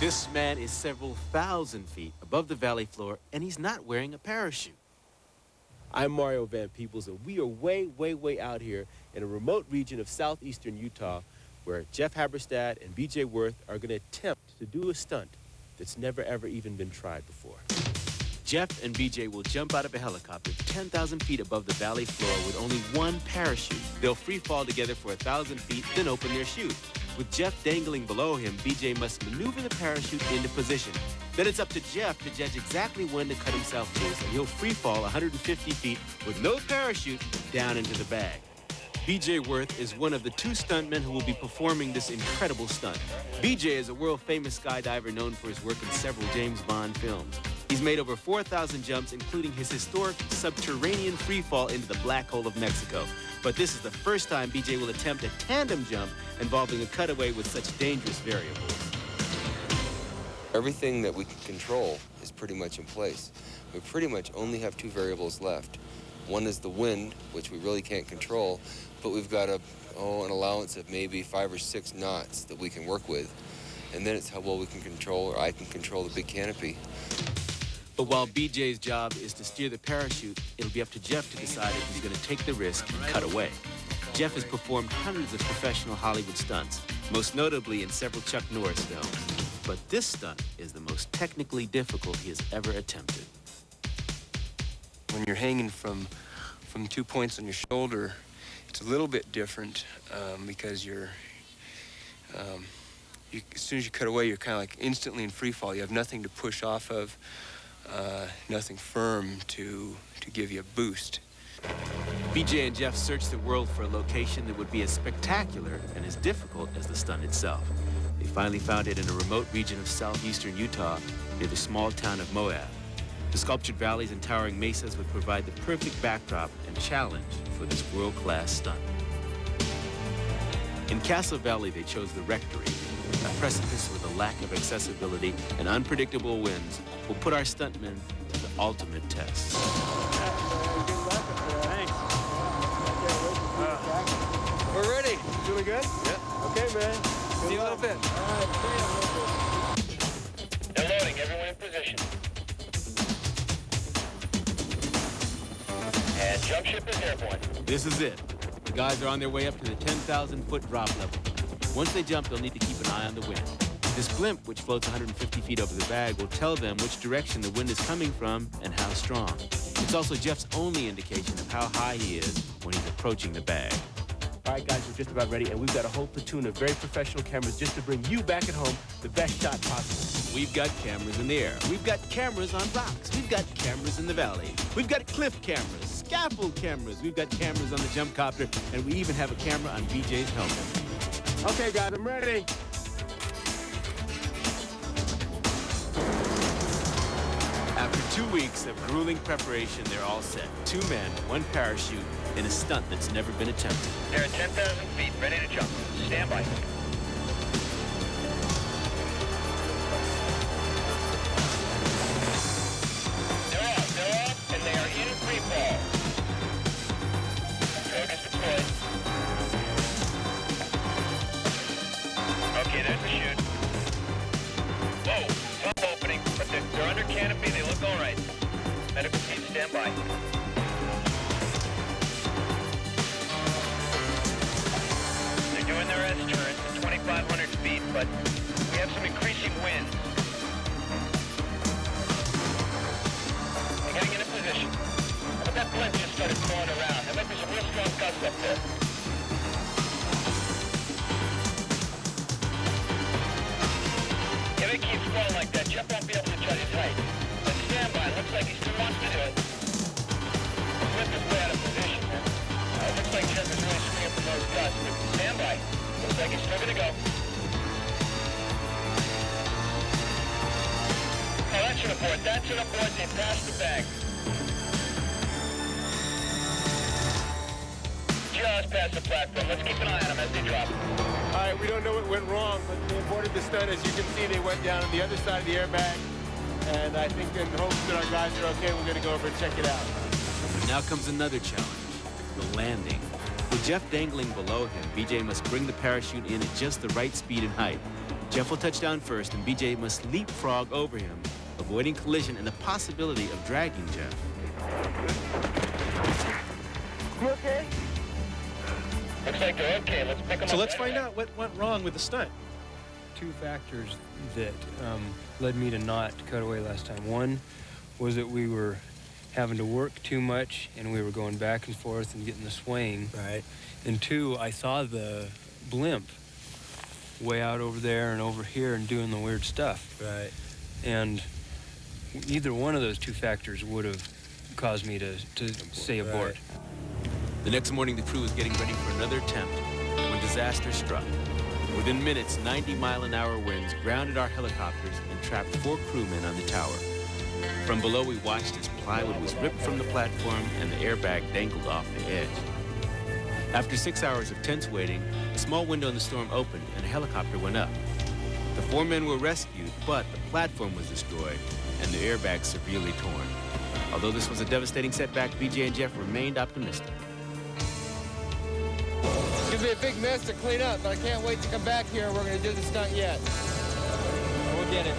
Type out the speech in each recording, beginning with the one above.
This man is several thousand feet above the valley floor, and he's not wearing a parachute. I'm Mario Van Peebles, and we are way, way, way out here in a remote region of southeastern Utah where Jeff Habberstad and BJ Worth are going to attempt to do a stunt that's never, ever even been tried before. Jeff and BJ will jump out of a helicopter 10,000 feet above the valley floor with only one parachute. They'll free fall together for 1,000 feet, then open their chute. With Jeff dangling below him, BJ must maneuver the parachute into position. Then it's up to Jeff to judge exactly when to cut himself loose, and he'll free fall 150 feet with no parachute down into the bag. BJ Worth is one of the two stuntmen who will be performing this incredible stunt. BJ is a world-famous skydiver known for his work in several James Bond films. He's made over 4,000 jumps, including his historic subterranean free fall into the black hole of Mexico. But this is the first time BJ will attempt a tandem jump involving a cutaway with such dangerous variables. Everything that we can control is pretty much in place. We pretty much only have two variables left. One is the wind, which we really can't control, but we've got an allowance of maybe 5 or 6 knots that we can work with. And then it's how well we can control, or I can control, the big canopy. But while BJ's job is to steer the parachute, it'll be up to Jeff to decide if he's going to take the risk and cut away. Jeff has performed hundreds of professional Hollywood stunts, most notably in several Chuck Norris films. But this stunt is the most technically difficult he has ever attempted. When you're hanging from 2 points on your shoulder, it's a little bit different because as soon as you cut away, you're kind of like instantly in free fall. You have nothing to push off of, nothing firm to give you a boost. BJ and Jeff searched the world for a location that would be as spectacular and as difficult as the stunt itself. They finally found it in a remote region of southeastern Utah near the small town of Moab. The sculptured valleys and towering mesas would provide the perfect backdrop and challenge for this world-class stunt. In Castle Valley, they chose the Rectory. A precipice with a lack of accessibility and unpredictable winds will put our stuntmen to the ultimate test. We're ready. Feeling good? Yeah. Okay, man. See you in a little bit. All right, see you in a little bit. They're loading. Everyone in position. And jump ship is airborne. This is it. The guys are on their way up to the 10,000-foot drop level. Once they jump, they'll need to keep an eye on the wind. This blimp, which floats 150 feet over the bag, will tell them which direction the wind is coming from and how strong. It's also Jeff's only indication of how high he is when he's approaching the bag. All right, guys, we're just about ready, and we've got a whole platoon of very professional cameras just to bring you back at home the best shot possible. We've got cameras in the air. We've got cameras on rocks. We've got cameras in the valley. We've got cliff cameras, scaffold cameras. We've got cameras on the jump copter, and we even have a camera on BJ's helmet. Okay, guys, I'm ready. After 2 weeks of grueling preparation, they're all set. 2 men, 1 parachute, in a stunt that's never been attempted. They're at 10,000 feet, ready to jump. Stand by. They're off, and they are in free fall. Focus deployed. Okay, there's the chute. Whoa, top opening, but they're under canopy, they look all right. Medical team, stand by. They're doing their S turns at 2,500 feet, but we have some increasing winds. They're getting into position. But that blimp just started throwing around. There might be some real strong gusts up there. If it keeps falling like that, Jeff won't be able to judge it tight. But stand by. Looks like he still wants to do it. The blimp is way out of position. Looks like Jeff is really swinging from those gusts. But stand by. Looks like he's still going to go. Oh, that's an abort. That's an abort. They passed the bag. Just past the platform. Let's keep an eye on them as they drop. All right, we don't know what went wrong, but they aborted the stunt. As you can see, they went down on the other side of the airbag. And I think in hopes that our guys are okay, we're going to go over and check it out. Now comes another challenge, the landing. With Jeff dangling below him, BJ must bring the parachute in at just the right speed and height. Jeff will touch down first, and BJ must leapfrog over him, avoiding collision and the possibility of dragging Jeff. You okay? Looks like they're okay. Let's pick them up. So let's find out what went wrong with the stunt. Two factors that led me to not cut away last time. One was that we were having to work too much and we were going back and forth and getting the swing. Right. And two, I saw the blimp way out over there and over here and doing the weird stuff. Right. And either one of those two factors would have caused me to say abort. Right. The next morning, the crew was getting ready for another attempt when disaster struck. Within minutes, 90-mile-an-hour winds grounded our helicopters and trapped 4 crewmen on the tower. From below, we watched as plywood was ripped from the platform and the airbag dangled off the edge. After 6 hours of tense waiting, a small window in the storm opened and a helicopter went up. The 4 men were rescued, but the platform was destroyed and the airbag severely torn. Although this was a devastating setback, BJ and Jeff remained optimistic. It's gonna be a big mess to clean up, but I can't wait to come back here. We're gonna do the stunt yet. We'll get it.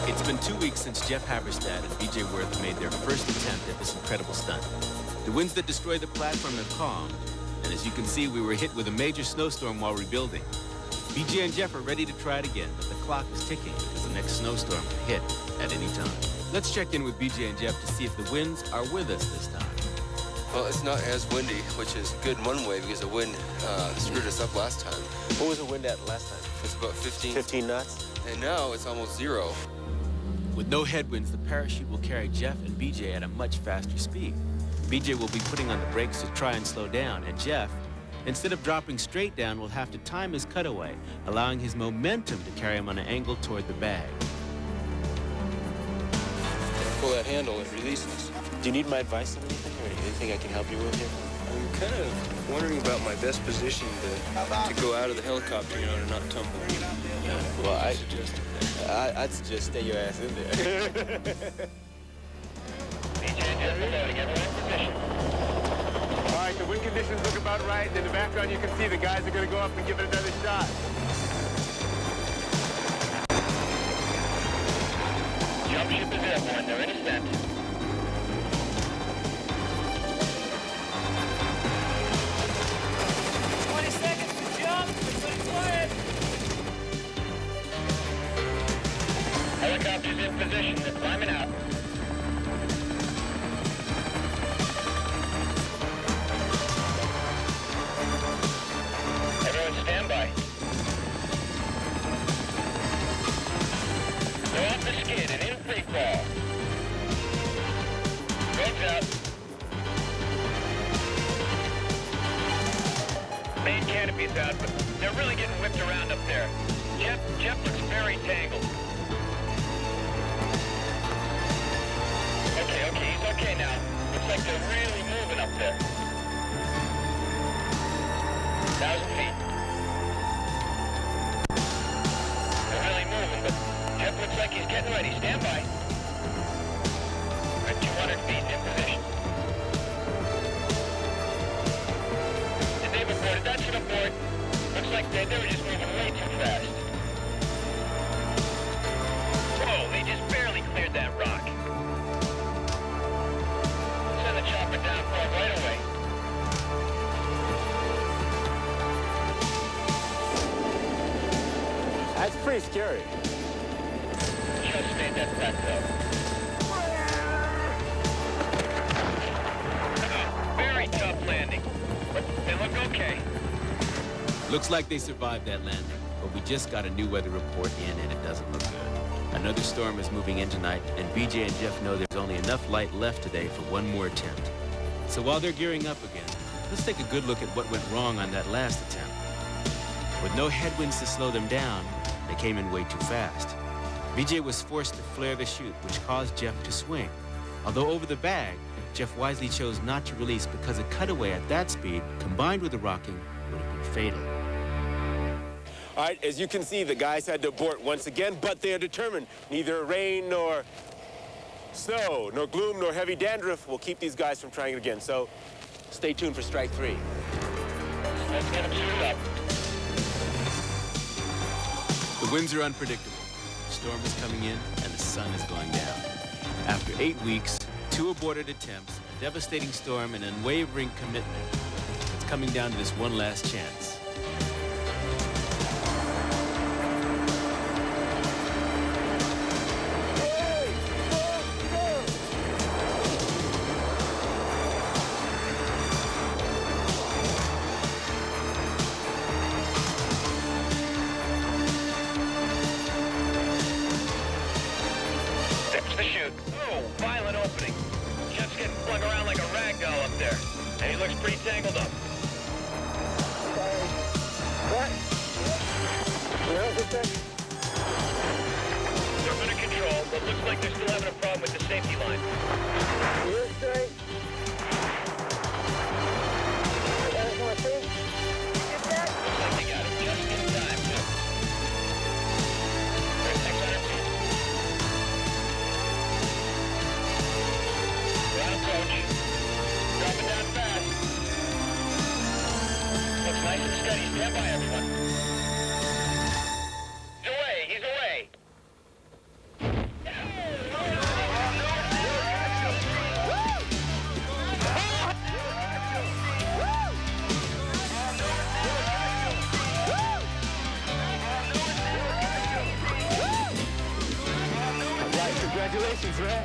It's been 2 weeks since Jeff Habberstad and BJ Worth made their first attempt at this incredible stunt. The winds that destroyed the platform have calmed, and as you can see, we were hit with a major snowstorm while rebuilding. BJ and Jeff are ready to try it again, but the clock is ticking because the next snowstorm could hit at any time. Let's check in with BJ and Jeff to see if the winds are with us this time. Well, it's not as windy, which is good in one way because the wind screwed us up last time. What was the wind at last time? It's about 15. 15 knots? And now it's almost 0. With no headwinds, the parachute will carry Jeff and BJ at a much faster speed. BJ will be putting on the brakes to try and slow down, and Jeff, instead of dropping straight down, will have to time his cutaway, allowing his momentum to carry him on an angle toward the bag. Pull that handle, it releases. Do you need my advice on anything or anything I can help you with here? I'm kind of wondering about my best position to go out of the helicopter, you know, to not tumble. Well, I'd suggest stay your ass in there. All right, the wind conditions look about right. In the background, you can see the guys are going to go up and give it another shot. Jump ship is airborne. They're in ascent. Helicopter's in position. They're climbing out. Everyone stand by. They're off the skid and in free fall. Roads out. Main canopy's out, but they're really getting whipped around up there. Jeff looks very tangled. Okay, he's okay now. Looks like they're really moving up there. 1,000 feet. They're really moving, but Jeff looks like he's getting ready. Stand by. We're at 200 feet in position. And they've aborted. That's an abort. Looks like they were just moving way too fast. Whoa, they just barely cleared that rock. Send the chopper down for it right away. That's pretty scary. Just made that plateau. Very tough landing, but they look okay. Looks like they survived that landing, but we just got a new weather report in and it doesn't look good. Another storm is moving in tonight, and BJ and Jeff know there's only enough light left today for one more attempt. So while they're gearing up again, let's take a good look at what went wrong on that last attempt. With no headwinds to slow them down, they came in way too fast. BJ was forced to flare the chute, which caused Jeff to swing. Although over the bag, Jeff wisely chose not to release because a cutaway at that speed, combined with the rocking, would have been fatal. All right, as you can see, the guys had to abort once again, but they are determined. Neither rain nor snow, nor gloom, nor heavy dandruff will keep these guys from trying it again. So Stay tuned for strike 3. Let's get him suited up. The winds are unpredictable. The storm is coming in and the sun is going down. After 8 weeks, 2 aborted attempts, a devastating storm, and unwavering commitment, it's coming down to this one last chance. Fix the chute. Oh, violent opening. Jeff's getting flung around like a rag doll up there. And he looks pretty tangled up. What? They're under control, but looks like they're still having a problem with the safety line. Looks like they got it just in time, too. There's 600 feet. Ground approach. Dropping down fast. Looks nice and steady. Stand by, everyone. He's away. He's away. Congratulations, man.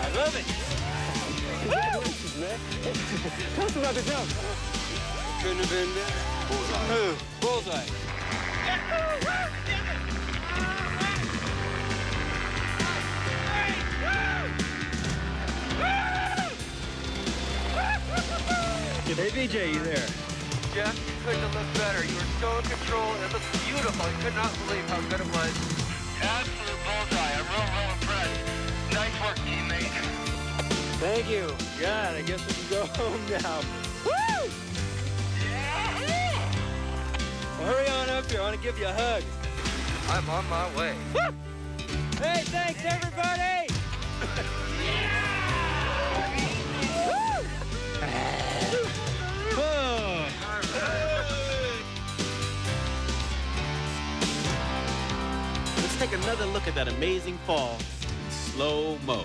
I love it. Congratulations, man. Tell us about the jump. Couldn't have been better. Bullseye. Hey, BJ, you there? Jeff, you couldn't have looked better. You were so in control, and it looked beautiful. I could not believe how good it was. Absolute bullseye. I'm real impressed. Nice work, teammate. Thank you. God, I guess we can go home now. Woo! Well, hurry on up here. I want to give you a hug. I'm on my way. Hey, thanks, everybody! Let's take another look at that amazing fall in slow-mo.